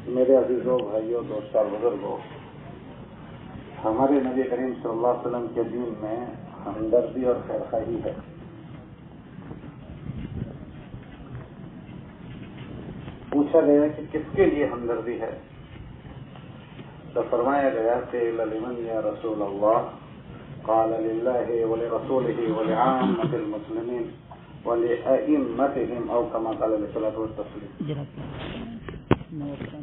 میرے عزیزوں، بھائیوں، دوستوں، بزرگوں، ہمارے نبی کریم صلی اللہ علیہ وسلم کے دین میں ہمدردی اور خیرخواہی ہے۔ پوچھا گیا کہ کس کے لیے ہمدردی ہے، تو فرمایا گیا کہ لمن یا رسول اللہ، قال للہ ولرسولہ ولعامة المسلمین ولأئمتہم او کما قال علیہ الصلوۃ والتسلیم۔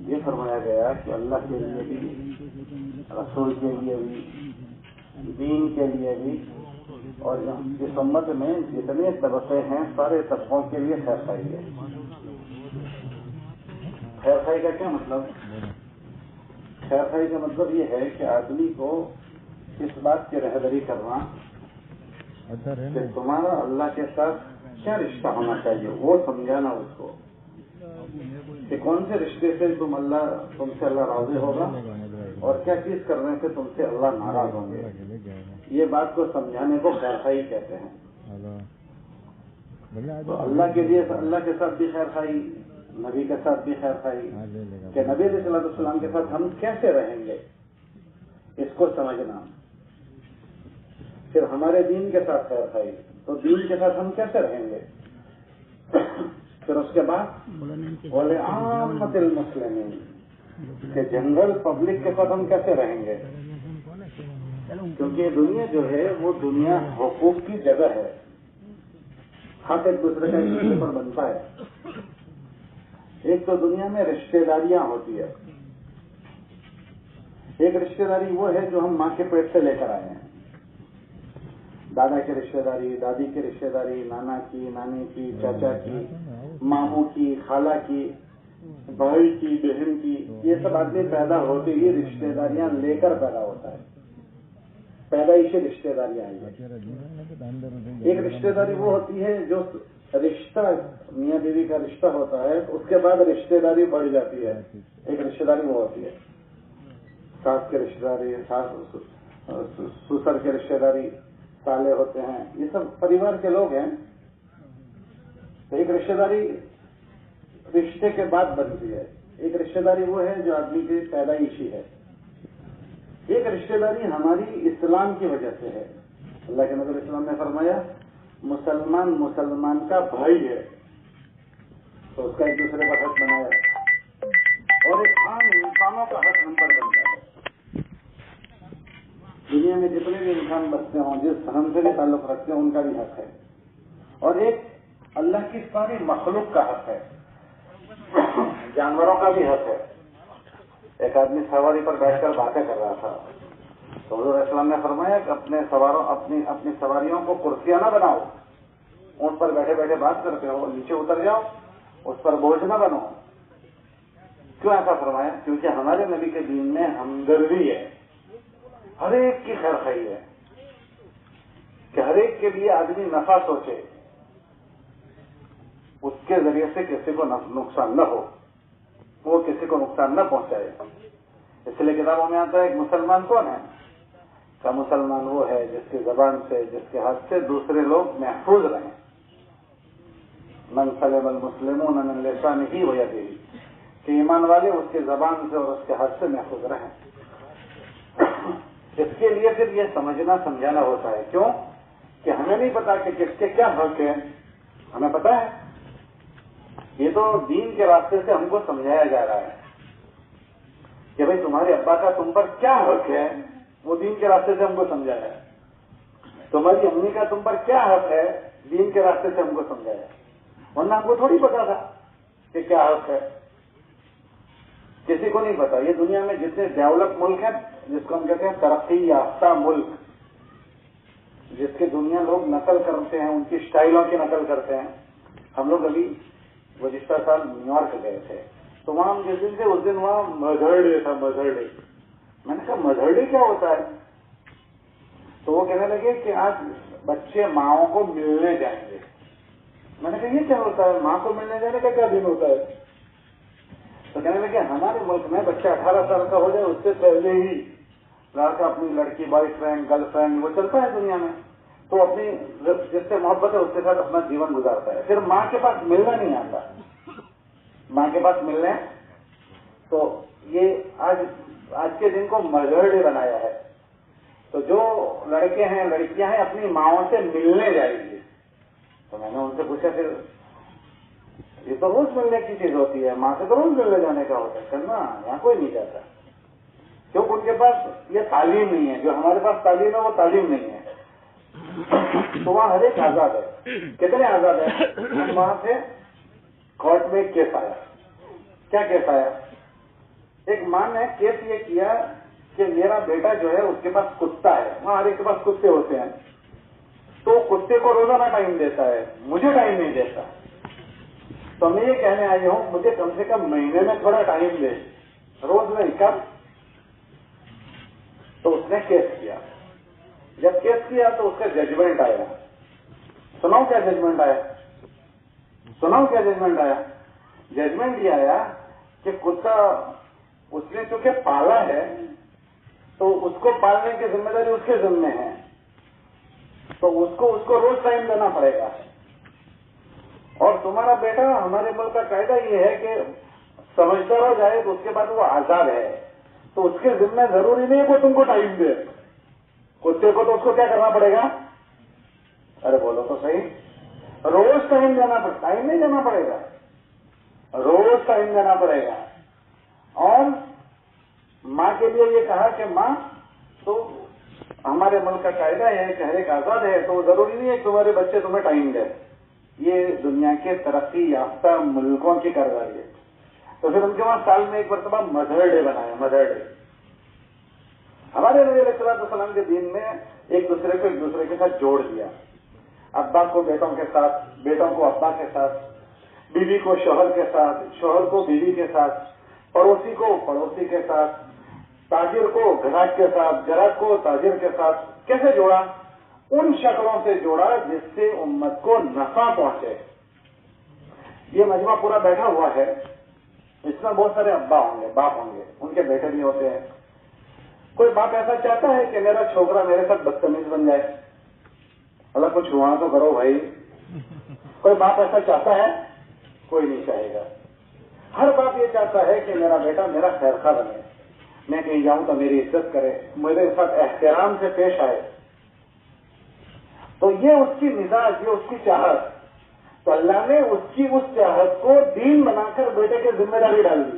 یہ فرمایا گیا کہ اللہ کے لیے بھی، رسول کے لیے بھی، دین کے لیے بھی، اور اس امت میں جتنے طبقے ہیں سارے طبقوں کے لیے خیرخواہی ہے۔ خیرخواہی کا کیا مطلب؟ خیرخواہی کا مطلب یہ ہے کہ آدمی کو اس بات کی رہبری کرنا کہ تمہارا اللہ کے ساتھ کیا رشتہ ہونا چاہیے، وہ سمجھانا اس کو کہ کون سے رشتے سے تم سے اللہ راضی ہوگا اور کیا چیز کرنے سے تم سے اللہ ناراض ہوں گے۔ یہ بات کو سمجھانے کو خیرخواہی کہتے ہیں۔ تو اللہ کے لیے اللہ کے ساتھ بھی خیرخواہی، نبی کے ساتھ بھی خیرخواہی کہ نبی علیہ السلام کے ساتھ ہم کیسے رہیں گے، اس کو سمجھنا۔ پھر ہمارے دین کے ساتھ خیرخواہی، تو دین کے ساتھ ہم کیسے رہیں گے۔ پھر اس کے بعد وَلِعَامَّةِ الْمُسْلِمِينَ کہ جنرل پبلک کے ساتھ ہم کیسے رہیں گے، کیونکہ یہ دنیا جو ہے وہ دنیا حقوق کی جگہ ہے، حق ایک دوسرے کا ایک دوسرے پر بنتا ہے۔ ایک تو دنیا میں رشتہ داریاں ہوتی ہے، ایک رشتہ داری وہ ہے جو ہم ماں کے پیٹ سے لے کر آئے ہیں، دادا کی رشتہ داری، دادی کی رشتہ داری، نانا کی، نانی کی، چاچا کی، ماموں کی، خالہ کی، بھائی کی، بہن کی، یہ سب آدمی پیدا ہوتے ہی رشتہ داریاں لے کر پیدا ہوتا ہے، پیدائشی رشتہ داریاں ہیں۔ ایک رشتہ داری وہ ہوتی ہے جو رشتہ میاں بیوی کا رشتہ ہوتا ہے، اس کے بعد رشتہ داری بڑھ جاتی ہے، ایک رشتہ داری وہ ہوتی ہے، ساس کے رشتہ داری، سسر کے رشتہ داری، سالے ہوتے ہیں، یہ سب پریوار کے لوگ ہیں۔ تو ایک رشتہ داری رشتے کے بعد بنتی ہے، ایک رشتہ داری وہ ہے جو آدمی کی پیدائشی ہے، ایک رشتہ داری ہماری اسلام کی وجہ سے ہے۔ اللہ کے نبی علیہ السلام نے فرمایا مسلمان مسلمان کا بھائی ہے، تو اس کا ایک دوسرے کا حق بنایا، اور ایک عام انسانوں کا حق ہم پر بنتا ہے۔ دنیا میں جتنے بھی انسان بستے ہوں، جس دھرم سے بھی تعلق رکھتے ہیں، ان کا بھی حق ہے، اور ایک اللہ کی ساری مخلوق کا حق ہے، جانوروں کا بھی حق ہے۔ ایک آدمی سواری پر بیٹھ کر باتیں کر رہا تھا، تو حضور علیہ السلام نے فرمایا کہ اپنی سواریوں کو کرسیاں نہ بناؤ، ان پر بیٹھے بیٹھے بات کرتے ہو، نیچے اتر جاؤ، اس پر بوجھ نہ بنو۔ کیوں ایسا فرمایا؟ کیونکہ ہمارے نبی کے دین میں ہمدردی ہے، ہر ایک کی خیرخواہی ہے، کہ ہر ایک کے لیے آدمی نفع سوچے، اس کے ذریعے سے کسی کو نقصان نہ ہو، وہ کسی کو نقصان نہ پہنچائے۔ اس لیے کتابوں میں آتا ہے کہ مسلمان کون ہے؟ کہ مسلمان وہ ہے جس کی زبان سے، جس کے ہاتھ سے دوسرے لوگ محفوظ رہیں۔ من سلم المسلمون من لسانہ ویدہ، کہ ایمان والے اس کی زبان سے اور اس کے ہاتھ سے محفوظ رہیں۔ اس کے لیے پھر یہ سمجھنا سمجھانا ہوتا ہے، کیوں کہ ہمیں نہیں پتا کہ کس کے کیا حق ہے، ہمیں پتا ہے، یہ تو دین کے راستے سے ہم کو سمجھایا جا رہا ہے کہ بھئی تمہارے ابا کا تم پر کیا حق ہے، وہ دین کے راستے سے ہم کو سمجھایا ہے۔ تمہاری امی کا تم پر کیا حق ہے، دین کے راستے سے ہم کو سمجھایا، ورنہ ہم کو تھوڑی پتا تھا کہ کیا حق ہے، کسی کو نہیں پتا۔ یہ دنیا میں جتنے ڈیولپ ملک ہیں، جس کو ہم کہتے ہیں ترقی یافتہ ملک، جس کی دنیا لوگ نقل کرتے ہیں، ان کی اسٹائلوں کی نقل کرتے ہیں۔ ہم لوگ ابھی گزشتہ سال نیو یارک گئے تھے، تو وہاں ہم جس دن تھے اس دن وہاں مدر ڈے تھا، مدر ڈے۔ میں نے کہا مدر ڈے کیا ہوتا ہے؟ تو وہ کہنے لگے کہ آج بچے ماؤں کو ملنے جائیں گے۔ میں نے کہا یہ کیا ہوتا ہے، ماں کو ملنے جانے کا کیا دن ہوتا ہے؟ تو کہنے لگے ہمارے ملک میں بچہ 18 سال کا ہو جائے اس سے پہلے ہی لڑکا اپنی لڑکی، بوائے فرینڈ، گرل فرینڈ، وہ چلتا ہے دنیا میں، تو اپنی جس سے محبت ہے اس کے ساتھ اپنا جیون گزارتا ہے، پھر ماں کے پاس ملنا نہیں آتا، ماں کے پاس ملنے تو یہ آج کے دن کو مدر ڈے بنایا ہے. تو جو لڑکے ہیں لڑکیاں ہیں اپنی ماؤں سے ملنے جائیں گی. تو میں نے ان سے پوچھا پھر یہ تو روز ملنے کی چیز ہوتی ہے, ماں سے تو روز ملنے جانے کا ہوتا ہے. کرنا یہاں کوئی نہیں جاتا کیونکہ ان کے پاس یہ تعلیم نہیں ہے. جو ہمارے پاس تعلیم ہے وہ تعلیم نہیں ہے. تو وہاں ہر ایک آزاد ہے. کتنے آزاد ہے؟ وہاں سے کورٹ میں ایک کیس آیا. کیا کیس آیا؟ ایک ماں نے کیس یہ کیا کہ میرا بیٹا جو ہے اس کے پاس کتا ہے. وہاں ہر ایک کے پاس کتے ہوتے ہیں. تو کتے کو روزانہ ٹائم دیتا ہے, مجھے ٹائم نہیں دیتا. تو میں یہ کہنے آئی ہوں مجھے کم سے کم مہینے میں تھوڑا ٹائم دے, روز نہیں. کب؟ تو اس نے کیس کیا. جب کیس کیا تو اس کا ججمنٹ آیا. سناؤ کیا ججمنٹ آیا؟ سناؤ کیا ججمنٹ آیا؟ ججمنٹ یہ آیا کہ کتا اس نے چونکہ پالا ہے تو اس کو پالنے کی ذمہ داری اس کے ذمہ ہے. تو اس کو روز ٹائم دینا پڑے گا. اور تمہارا بیٹا, ہمارے ملک کا قاعدہ یہ ہے کہ سمجھدار ہو جائے تو اس کے بعد وہ آزاد ہے, تو اس کے ذمہ ضروری نہیں ہے کہ تم کو ٹائم دے. کتے کو تو اس کو کیا کرنا پڑے گا؟ ارے بولو تو صحیح. روز ٹائم دینا پڑے, ٹائم نہیں دینا پڑے گا, روز ٹائم دینا پڑے گا. اور ماں کے لیے یہ کہا کہ ماں تو ہمارے ملک کا قاعدہ ہے کہ ہر ایک آزاد ہے, تو ضروری نہیں ہے کہ تمہارے بچے تمہیں ٹائم دے. یہ دنیا کے ترقی یافتہ ملکوں کی کاروباری ہے. تو پھر ان کے وہاں سال میں ایک مرتبہ مدر ڈے بنایا. مدر ڈے ہمارے نبی علیہ السلام کے دین میں ایک دوسرے کو ایک دوسرے کے ساتھ جوڑ دیا. ابا کو بیٹوں کے ساتھ, بیٹوں کو ابا کے ساتھ, بیوی کو شوہر کے ساتھ, شوہر کو بیوی کے ساتھ, پڑوسی کو پڑوسی کے ساتھ, تاجر کو گراہک کے ساتھ, گراہک کو تاجر کے ساتھ. کیسے جوڑا؟ ان شکلوں سے جوڑا جس سے امت کو نفع پہنچے. یہ مجمع پورا بیٹھا ہوا ہے, اس میں بہت سارے ابا ہوں گے, باپ ہوں گے, ان کے بیٹے بھی ہوتے ہیں. کوئی باپ ایسا چاہتا ہے کہ میرا چھوکرا میرے ساتھ بدتمیز بن جائے؟ اللہ کچھ ہوا تو کرو بھائی. کوئی باپ ایسا چاہتا ہے؟ کوئی نہیں چاہے گا. ہر باپ یہ چاہتا ہے کہ میرا بیٹا میرا خیر خواہ بنے, میں کہیں جاؤں تو میری عزت کرے, میرے ساتھ احترام سے پیش آئے. تو یہ اس کی مزاج, یہ اس کی چاہت. تو اللہ نے اس کی اس چاہت کو دین بنا کر بیٹے کی ذمہ داری ڈال دی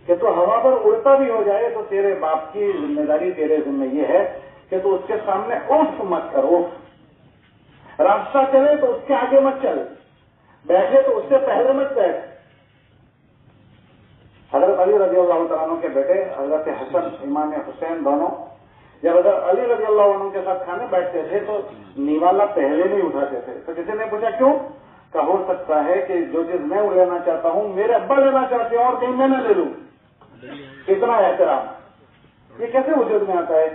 کہ تو ہوا پر اڑتا بھی ہو جائے تو تیرے باپ کی ذمہ داری تیرے ذمہ یہ ہے کہ تو اس کے سامنے اف مت کرو. راستہ چلے تو اس کے آگے مت چل, بیٹھے تو اس سے پہلے مت بیٹھ. حضرت علی رضی اللہ تعالیٰ عنہ کے بیٹے حضرت حسن, امام حسین دونوں جب حضرت علی رضی اللہ عنہ کے ساتھ کھانے بیٹھتے تھے تو نیوالا پہلے نہیں اٹھاتے تھے. تو کسی نے پوچھا کیوں؟ کہ ہو سکتا ہے کہ جو چیز میں لینا چاہتا ہوں میرے ابا لینا چاہتے ہیں اور کہیں میں نہ لے لوں. کتنا احترام, یہ کیسے وجود میں آتا ہے؟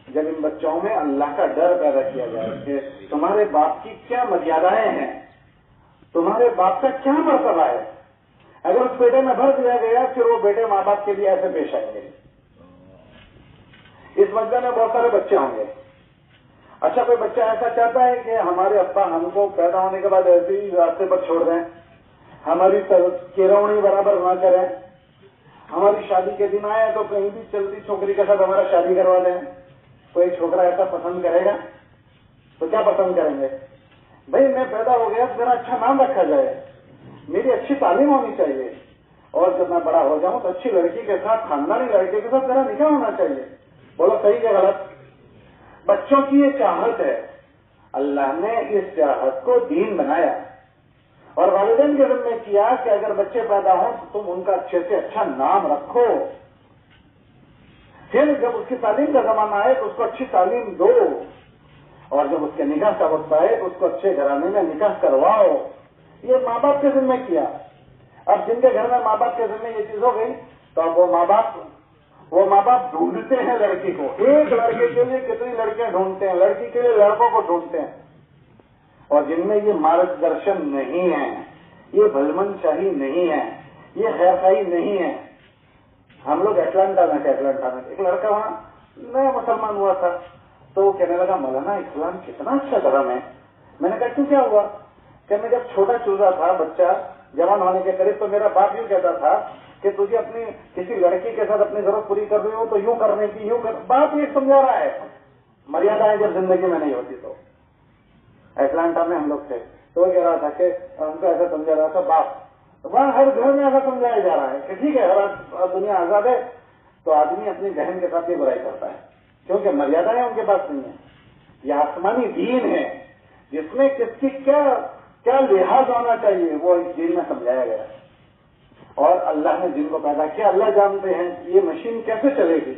جب ان بچوں میں اللہ کا ڈر پیدا کیا جائے کہ تمہارے باپ کی کیا مریادائیں ہیں, تمہارے باپ کا کیا مرتبہ ہے. اگر اس بیٹے میں بھر دیا گیا پھر وہ بیٹے ماں باپ کے لیے ایسے پیش آئیں گے. اس مسئلے میں بہت سارے بچے ہوں گے. اچھا, کوئی بچہ ایسا چاہتا ہے کہ ہمارے ابا ہم کو پیدا ہونے کے بعد ایسے ہی راستے پر چھوڑ دیں, ہماری کیرونی برابر نہ کریں, ہماری شادی کے دن آئے تو کہیں بھی چلتی چھوکری کے ساتھ ہمارا شادی کروا دیں. کوئی چھوکرا ایسا پسند کرے گا تو کیا پسند کریں گے؟ بھائی میں پیدا ہو گیا تو میرا اچھا نام رکھا جائے, میری اچھی تعلیم ہونی چاہیے, اور جب میں بڑا ہو جاؤں تو اچھی لڑکی کے ساتھ, خاندانی لڑکے کے ساتھ میرا نکاح ہونا چاہیے. بولو صحیح کہ غلط؟ بچوں کی یہ چاہت ہے, اللہ نے اس چاہت کو دین بنایا اور والدین کے ذمہ کیا کہ اگر بچے پیدا ہوں تو تم ان کا اچھے سے اچھا نام رکھو. پھر جب اس کی تعلیم کا زمانہ آئے تو اس کو اچھی تعلیم دو, اور جب اس کے نکاح کا وقت آئے تو اس کو اچھے گھرانے میں نکاح کرواؤ. یہ ماں باپ کے ذمہ کیا. اب جن کے گھر میں ماں باپ کے ذمہ یہ چیز ہو گئی تو اب وہ ماں باپ ڈھونڈتے ہیں لڑکی کو. ایک لڑکے کے لیے کتنی لڑکیاں ڈھونڈتے ہیں, لڑکی کے لیے لڑکوں کو ڈھونڈتے ہیں. اور جن میں یہ مارگ درشن نہیں ہے, یہ بھلمن شاہی نہیں ہے, یہ خیر خائی نہیں ہے. ہم لوگ اٹلانٹا میں ایک لڑکا وہاں نیا مسلمان ہوا تھا تو وہ کہنے لگا مولانا اسلام کتنا اچھا دھرم ہے. میں نے کہا کیوں, کیا ہوا؟ کہ میں جب چھوٹا چوزا تھا, بچہ جوان ہونے کے قریب, تو میرا باپ یوں کہتا تھا کہ تجھے اپنی کسی لڑکی کے ساتھ اپنی ضرورت پوری کر رہی ہو تو یوں کرنے کی، یوں کر، بات یہ سمجھا رہا ہے مریادائیں جب زندگی میں نہیں ہوتی تو۔ اٹلانٹا میں ہم لوگ تھے تو وہ کہہ رہا تھا کہ ہم کو ایسا سمجھا رہا تھا باپ، تو وہاں ہر گھر میں ایسا سمجھایا جا رہا ہے کہ ٹھیک ہے ہر دنیا آزاد ہے تو آدمی اپنی بہن کے ساتھ بھی برائی کرتا ہے کیونکہ مریادائیں ان کے پاس نہیں ہیں۔ یہ آسمانی دین ہے جس میں کس کی کیا لحاظ ہونا چاہیے وہ اس دین میں سمجھایا گیا ہے۔ اور اللہ نے جن کو پیدا کیا اللہ جانتے ہیں یہ مشین کیسے چلے گی،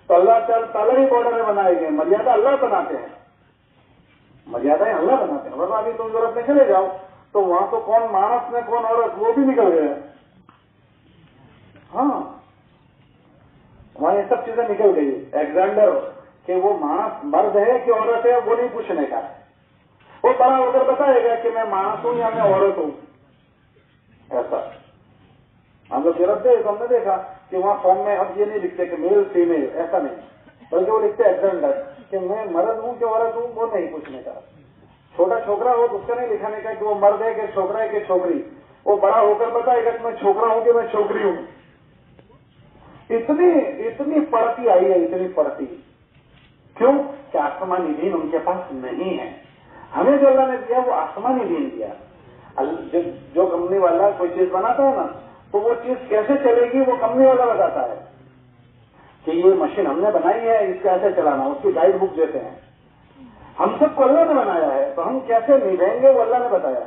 تو اللہ تعالیٰ ہی بارڈر بنائے گئے، مریادہ اللہ بناتے ہیں، مریادائیں اللہ بناتے ہیں۔ ورنہ ابھی تم یورپ میں چلے جاؤ تو وہاں تو کون مانس میں کون عورت وہ بھی نکل گئے، ہاں وہاں یہ سب چیزیں نکل گئی۔ ایگزینڈر کہ وہ مانس مرد ہے کہ عورت ہے وہ نہیں پوچھنے کا، وہ بڑا ہو کر بتائے گا کہ میں مانس ہوں یا میں عورت ہوں۔ ایسا ہم لوگ یورپ گئے تو ہم نے دیکھا کہ وہاں فارم میں اب یہ نہیں لکھتے کہ میل فیمیل، ایسا نہیں، بلکہ وہ لکھتے ایگزینڈر کہ میں مرد ہوں کہ عورت ہوں وہ نہیں پوچھنے کا۔ چھوٹا چھوکرا ہو تو اس کا نہیں لکھانے کا کہ وہ مرد ہے کہ چھوکرا ہے کہ چھوکری، وہ بڑا ہو کر بتائے گا کہ میں چھوکرا ہوں کہ میں چھوکری ہوں۔ اتنی پڑتی آئی ہے، اتنی پڑتی، کیوں کہ آسمانی دین ان کے پاس نہیں ہے۔ ہمیں جو اللہ نے دیا وہ آسمانی دین دیا۔ جو کمپنی والا کوئی چیز بناتا ہے نا تو وہ چیز کیسے چلے گی وہ کمپنی والا بتاتا ہے کہ یہ مشین ہم نے بنائی ہے اس کو ایسے چلانا، اس کی گائیڈ بک دیتے ہیں۔ ہم سب کو اللہ نے بنایا ہے تو ہم کیسے نبھائیں گے وہ اللہ نے بتایا۔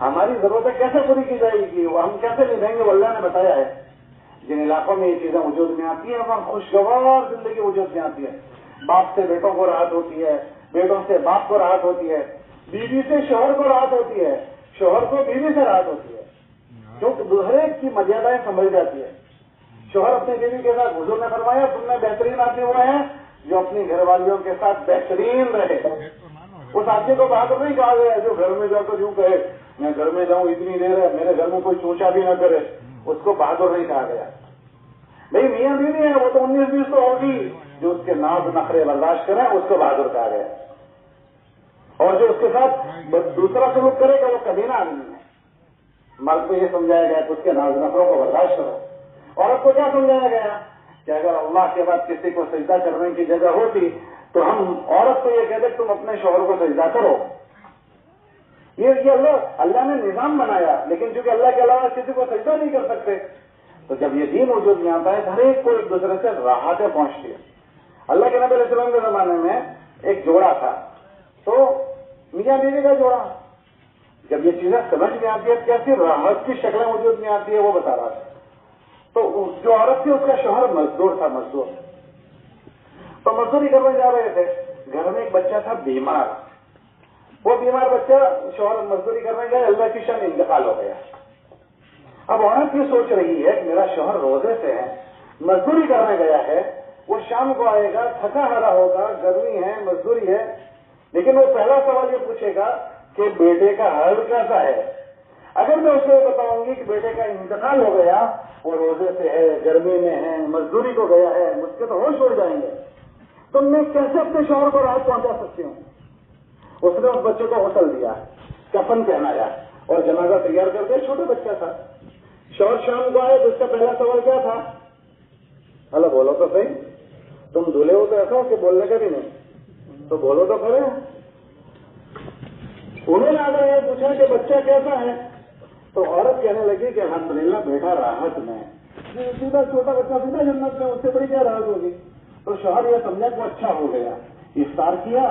ہماری ضرورتیں کیسے پوری کی جائے گی وہ ہم کیسے نبھائیں گے وہ اللہ نے بتایا ہے۔ جن علاقوں میں یہ چیزیں وجود میں آتی ہیں وہاں خوشگوار زندگی وجود میں آتی ہے۔ باپ سے بیٹوں کو راحت ہوتی ہے، بیٹوں سے باپ کو راحت ہوتی ہے، بیوی سے شوہر کو راحت ہوتی ہے، شوہر کو بیوی سے راحت ہوتی ہے، کیونکہ دوسرے کی مریادائیں سمجھ جاتی ہے۔ شوہر اپنی بیوی کے ساتھ، حضور نے فرمایا تم میں بہترین آدمی ہوا ہے جو اپنی گھر والیوں کے ساتھ بہترین رہے۔ اس آدمی کو بہادر نہیں کہا گیا جو گھر میں جا کر یوں کہے میں گھر میں جاؤں اتنی دیر ہے میرے گھر میں کوئی چونچا بھی نہ کرے، اس کو بہادر نہیں کہا گیا۔ بھائی میاں بیوی ہے وہ تو 19-20 تو ہوگی، جو اس کے ناز نخرے برداشت کرے اس کو بہادر کہا گیا، اور جو اس کے ساتھ دوسرا سلوک کرے گا وہ کبھی نہ آدمی ہے۔ مرد کو یہ سمجھایا گیا کہ اس کے ناز نخروں کو برداشت کرو۔ عورت کو کیا سمجھایا گیا کہ اگر اللہ کے بعد کسی کو سجدہ کرنے کی جگہ ہوتی تو ہم عورت کو یہ کہتے تم اپنے شوہر کو سجدہ کرو۔ یہ اللہ نے نظام بنایا، لیکن چونکہ اللہ کے علاوہ کسی کو سجدہ نہیں کر سکتے تو جب یہ دین وجود میں آتا ہے ہر ایک کو ایک دوسرے سے راحتیں پہنچتی ہیں۔ اللہ کے نبی علیہ السلام کے زمانے میں ایک جوڑا تھا تو میاں بیوی کا جوڑا، جب یہ چیزیں سمجھ میں آتی ہے کیسی راحت کی شکلیں وجود میں آتی ہے وہ بتا رہا تھا۔ تو جو عورت تھی اس کا شوہر مزدور تھا، مزدور تو مزدوری کرنے جا رہے تھے، گھر میں ایک بچہ تھا بیمار، وہ بیمار بچہ شوہر مزدوری کرنے گئے، اللہ کی شان انتقال ہو گیا۔ اب عورت یہ سوچ رہی ہے کہ میرا شوہر روزے سے ہے، مزدوری کرنے گیا ہے، وہ شام کو آئے گا تھکا ہارا ہوگا، گرمی ہے مزدوری ہے، لیکن وہ پہلا سوال یہ پوچھے گا کہ بیٹے کا حال کیسا ہے۔ اگر میں اسے بتاؤں گی کہ بیٹے کا انتقال ہو گیا، وہ روزے سے ہے، گرمی میں ہے، مزدوری کو گیا ہے، مجھ کے تو ہوش اڑ جائیں گے، تو میں کیسے اپنے شوہر کو راحت پہنچا سکتی ہوں۔ اس نے اس بچے کو غسل دیا، کفن پہنایا اور جنازہ تیار کر دیا، چھوٹا بچہ تھا۔ شوہر شام کو آئے تو اس کا پہلا سوال کیا تھا؟ ہلو بولو تو صحیح، تم دھلے ہو تو ایسا ہو کہ بولنے کا بھی نہیں، تو بولو تو کھڑے۔ انہوں نے آگے یہ پوچھا کہ بچہ کیسا ہے، تو عورت کہنے لگی کہ الحمدللہ بیٹا راحت میں، سیدھا چھوٹا بچہ سیدھا جنت میں، اس سے بڑی کیا راحت ہوگی۔ تو شوہر یہ سمجھا کہ وہ اچھا ہو گیا، افطار کیا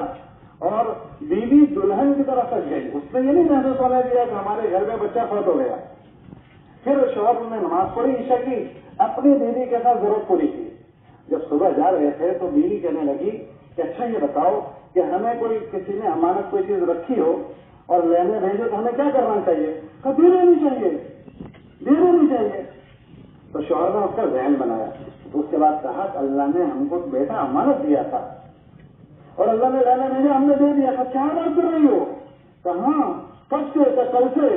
اور بیوی دلہن کی طرح سج گئی، اس نے یہ نہیں محسوس ہونے دیا کہ ہمارے گھر میں بچہ فوت ہو گیا۔ پھر شوہر نے نماز پڑھی عشاء کی، اپنی بیوی کے ساتھ ضرورت پوری کی۔ جب صبح جا رہے تھے تو بیوی کہنے لگی کہ اچھا یہ بتاؤ کہ ہمیں کوئی کسی نے امانت کوئی چیز رکھی ہو اور لینے بھیجے تو ہمیں کیا کرنا چاہیے؟ دے دینی چاہیے، دے دینی چاہیے۔ تو شوہر نے اس کا ذہن بنایا، تو اس کے بعد کہا کہ اللہ نے ہم کو بیٹا امانت دیا تھا اور اللہ نے لینے بھیجے ہم نے دے دیا تھا، کیا بات کر رہی ہو؟ کہاں، کب سے؟ کل سے؟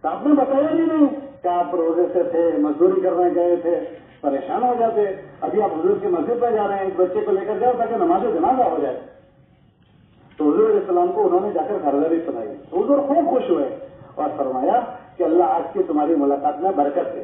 تو آپ نے بتایا نہیں کہ آپ روزے سے تھے، مزدوری کرنے گئے تھے، پریشان ہو جاتے، ابھی آپ حضور کی مسجد پہ جا رہے ہیں، ایک بچے کو لے کر جاؤ تاکہ نماز جنازہ ہو جائے۔ تو حضور علیہ السلام کو انہوں نے جا کر گھرداری سنائی، حضور خوب خوش ہوئے اور فرمایا کہ اللہ آج کی تمہاری ملاقات میں برکت دے۔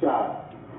4,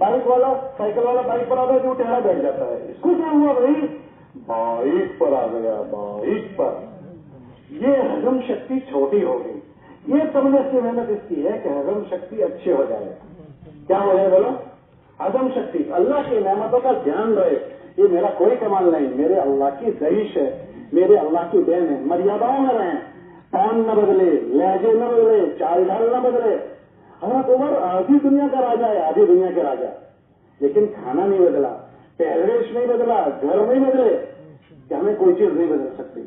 بائک والا سائیکل والا بائک پر آتا ہے جو ٹہرا بیٹھ جاتا ہے. اس کو کیا ہوا بھائی؟ بائک پر آ گیا، بائک پر. یہ ہضم شکتی چھوٹی ہو گئی. یہ سمجھنے کی محنت اس کی ہے کہ ہضم شکتی اچھی ہو جائے. کیا ہو جائے بولو؟ ہضم شکتی. اللہ کی نعمتوں کا دھیان رہے. یہ میرا کوئی کمال نہیں، میرے اللہ کی دہیش ہے، میرے اللہ کی دین ہے. مریاداؤں میں رہیں، ٹائم نہ بدلے، لہجے نہ بدلے، چال ڈھال نہ بدلے. حضرت عمر آدھی دنیا کا راجا ہے، آدھی دنیا کے راجا، لیکن کھانا نہیں بدلا، پہلویش نہیں بدلا، گھر نہیں بدلے کہ ہمیں کوئی چیز نہیں بدل سکتی.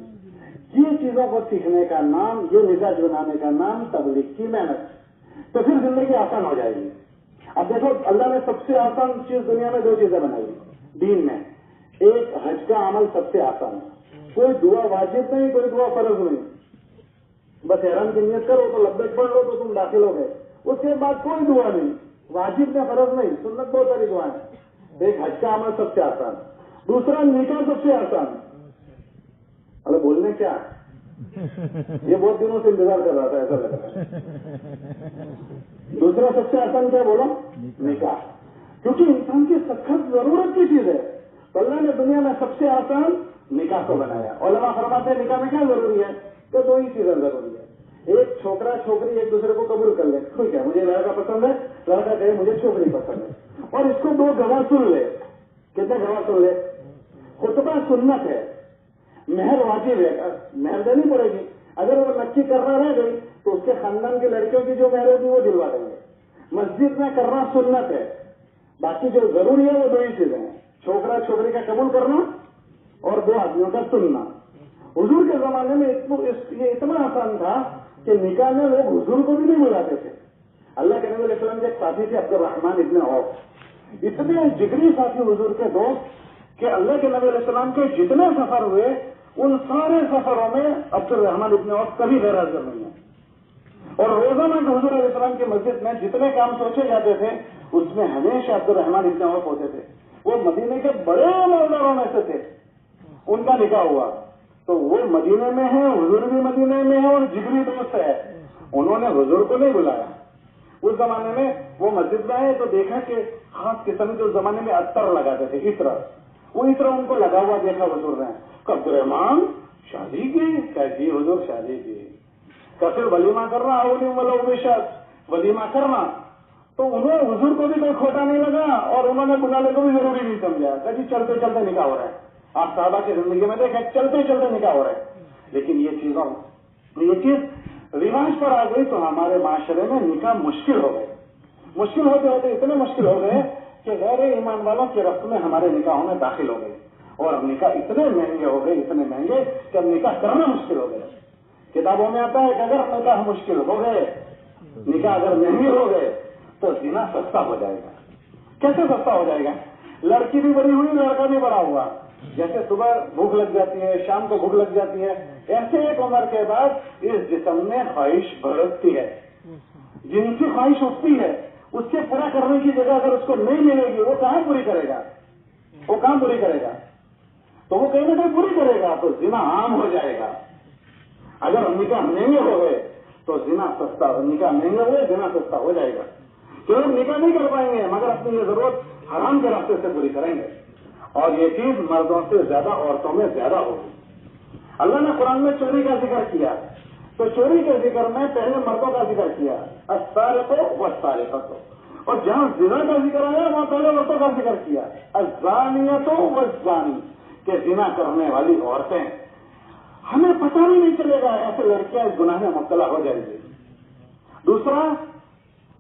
یہ چیزوں کو سیکھنے کا نام، یہ مزاج بنانے کا نام تبلیغ کی محنت. تو پھر زندگی آسان ہو جائے گی. اب دیکھو اللہ نے سب سے آسان چیز دنیا میں 2 چیزیں بنائی دین میں. ایک حج کا عمل سب سے آسان ہے. کوئی دعا واجب نہیں، کوئی دعا فرض نہیں. بس احرام کی نیت کرو تو لبیک پڑھ لو تو تم داخل ہو گئے. اس کے بعد کوئی دعا نہیں، واجب میں فرض نہیں، سنت بہت ساری دعائیں. ایک حج کا عمل سب سے آسان. دوسرا نکاح سب سے آسان. ارے بولنے کیا، یہ بہت دنوں سے انتظار کر رہا تھا، ایسا لگ رہا ہے. دوسرا سب سے آسان کیا بولو؟ نکاح. کیونکہ انسان کی سخت ضرورت کی چیز ہے. تو اللہ نے دنیا میں سب سے آسان نکاح کو بنایا. علماء فرماتے ہیں نکاح میں کیا ضروری ہے؟ تو 2 ہی چیزیں ضروری ہے. ایک چھوکرا چھوکری ایک دوسرے کو قبول کر لے. ٹھیک ہے، مجھے لڑکا پسند ہے، لڑکا کہے مجھے چھوکری پسند ہے، اور اس کو 2 گواہ سن لے. کتنے گواہ سن لے؟ خطبہ سنت ہے، مہر واجب ہے، مہر دینی پڑے گی. اگر وہ نکی کرنا رہ گئی تو اس کے خاندان کی لڑکیوں کی جو مہر ہوگی وہ دلوا دیں گے. مسجد میں کرنا سنت ہے. باقی جو ضروری ہے وہ 2 ہی چیزیں ہیں، چھوکرا چھوکری کا قبول کرنا اور 2 آدمیوں کا سننا. حضور کے زمانے میں یہ اتنا آسان تھا کہ نکاح میں لوگ حضور کو بھی نہیں بلاتے تھے. اللہ کے نبی علیہ السلام کے ایک ساتھی تھے عبد الرحمن ابن عوف. اتنے جگری ساتھی حضور کے دوست کہ اللہ کے نبی علیہ السلام کے جتنے سفر ہوئے ان سارے سفروں میں عبد الرحمن ابن عوف کبھی غیر حاضر نہیں ہے. اور روزانہ حضور علیہ السلام کی مسجد میں جتنے کام سوچے جاتے تھے اس میں ہمیشہ عبد الرحمن ابن عوف ہوتے تھے. وہ مدینے کے بڑے مالداروں میں سے تھے. ان کا نکاح ہوا تو وہ مدینے میں ہے، حضور بھی مدینے میں ہے، اور جگری دوست ہے. انہوں نے حضور کو نہیں بلایا. اس زمانے میں وہ مسجد میں آئے تو دیکھا کہ خاص قسم کے اس زمانے میں عطر لگاتے تھے، عطر. وہ عطر ان کو لگا ہوا دیکھا حضور نے. عبد الرحمان شادی کی؟ کیا جی حضور شادی کی. پھر ولیمہ کرنا، ولیمہ کرنا. تو انہیں حضور کو بھی کوئی کھوٹا نہیں لگا اور انہوں نے بلانے کو بھی ضروری نہیں سمجھا. کبھی چلتے چلتے نکاح ہو رہا ہے. آپ صحابہ کی زندگی میں دیکھیں چلتے چلتے نکاح ہو رہا ہے. لیکن یہ چیز رواج پر آ گئی تو ہمارے معاشرے میں نکاح مشکل ہو گئے. مشکل ہوتے ہوتے اتنے مشکل ہو گئے کہ غیر ایمان والوں کی رسمیں ہمارے نکاحوں میں داخل ہو گئی. اور اب نکاح اتنے مہنگے ہو گئے، اتنے مہنگے کہ اب نکاح کرنا مشکل ہو گئے. کتابوں میں آتا ہے کہ اگر نکاح مشکل ہو گئے، نکاح اگر مہنگے ہو گئے تو زنا سستا ہو جائے گا. کیسے سستا ہو جائے گا؟ لڑکی بھی بڑی ہوئی، لڑکا بھی بڑا ہوا. جیسے صبح بھوک لگ جاتی ہے، شام کو بھوک لگ جاتی ہے، ایسے ایک عمر کے بعد اس جسم میں خواہش بڑھتی ہے، جن کی خواہش اٹھتی ہے. اس کے پورا کرنے کی جگہ اگر اس کو نہیں ملے گی وہ کہاں پوری کرے گا؟ وہ کہاں پوری کرے گا؟ تو وہ کہیں نہ کہیں پوری کرے گا. تو زنا عام ہو جائے گا. اگر نکاح مہنگے ہو گئے تو زنا سستا، نکاح مہنگے ہوئے زنا سستا ہو جائے گا. کہ لوگ نکاح نہیں کر پائیں گے مگر اپنی یہ ضرورت حرام کے راستے سے پوری کریں گے. اور یہ چیز مردوں سے زیادہ عورتوں میں زیادہ ہوگی. اللہ نے قرآن میں چوری کا ذکر کیا تو چوری کے ذکر میں پہلے مردوں کا ذکر کیا، السارق والسارقۃ. اور جہاں زنا کا ذکر آیا وہاں پہلے عورتوں کا ذکر کیا، الزانیۃ والزانی، کہ زنا کرنے والی عورتیں. ہمیں پتہ بھی نہیں چلے گا ایسے لڑکیاں اس گناہ میں مبتلا ہو جائیں گی. دوسرا،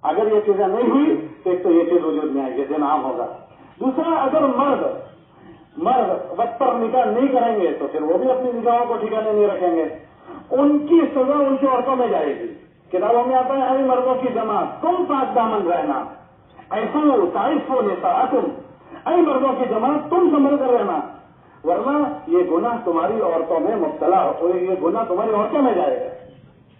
اگر یہ چیزیں نہیں ہوئی تو ایک تو یہ چیز وجود میں آئے گی، زنا عام ہوگا. دوسرا، اگر مرد وقت پر نکاح نہیں کریں گے تو پھر وہ بھی اپنی نکاحوں کو ٹھکانے نہیں رکھیں گے. ان کی سزا ان کی عورتوں میں جائے گی. کتابوں میں آتا ہے اے مردوں کی جماعت تم پاک دامن رہنا، ایسا تعریف نساءکم، اے مردوں کی جماعت تم سنبھل کر رہنا، ورنہ یہ گناہ تمہاری عورتوں میں مبتلا ہو، یہ گناہ تمہاری عورتوں میں جائے گا.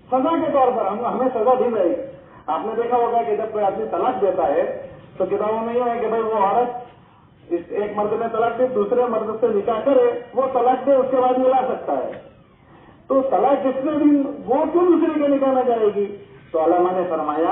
سزا کے طور پر ہمیں سزا دی جائے گی. آپ نے دیکھا ہوگا کہ جب کوئی آدمی طلاق دیتا ہے تو کتابوں میں یہ ہے کہ بھائی وہ عورت ایک مرد نے طلاق دے دوسرے مرد سے نکاح کرے، وہ طلاق دے اس کے بعد ملا سکتا ہے. تو طلاق جتنے دن وہ کیوں دوسرے کے نکاح میں جائے گی؟ تو علماء نے فرمایا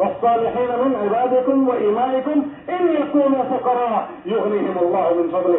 والصالحين من عبادكم وإمائكم إن يكونوا فقراء يغنيهم الله من فضله।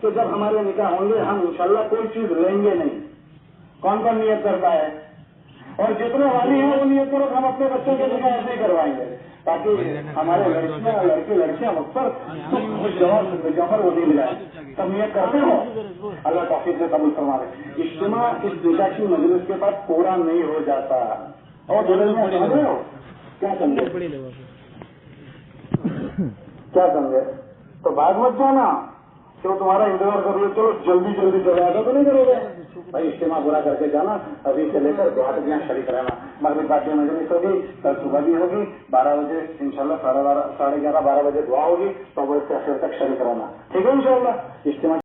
کہ جب ہمارے نکاح ہوں گے ہم انشاءاللہ کوئی چیز لیں گے نہیں. کون کون نیت کرتا ہے؟ اور جتنے والی ہیں وہ نیت کرو کہ ہم اپنے بچوں کے نکاح ایسے ہی کروائیں گے تاکہ ہمارے لڑکیاں مجھ پر خوشگوار وہ نہیں ملائے. سب نیت کرتے ہو؟ اللہ توفیق سے قبول فرما دے. اجتماع اس نکاح کی مجلس کے بعد پورا نہیں ہو جاتا. اور دلہن میں سمجھ رہے ہو کیا سمجھے تو بعد مت جانا کہ وہ تمہارا انتظار کر لو چلو جلدی جلدی چلے آتا تو نہیں کرو گے بھائی. اجتماع پورا کر کے جانا ابھی سے لے کر دعا تک یہاں شریک رہنا. مغرب بعد مجلس ہوگی کل صبح بھی ہوگی 12 بجے انشاءاللہ 11:30 12 بجے دعا ہوگی تو وہ اس کے آخر تک شریک رہنا. ٹھیک ہے انشاءاللہ. اجتماع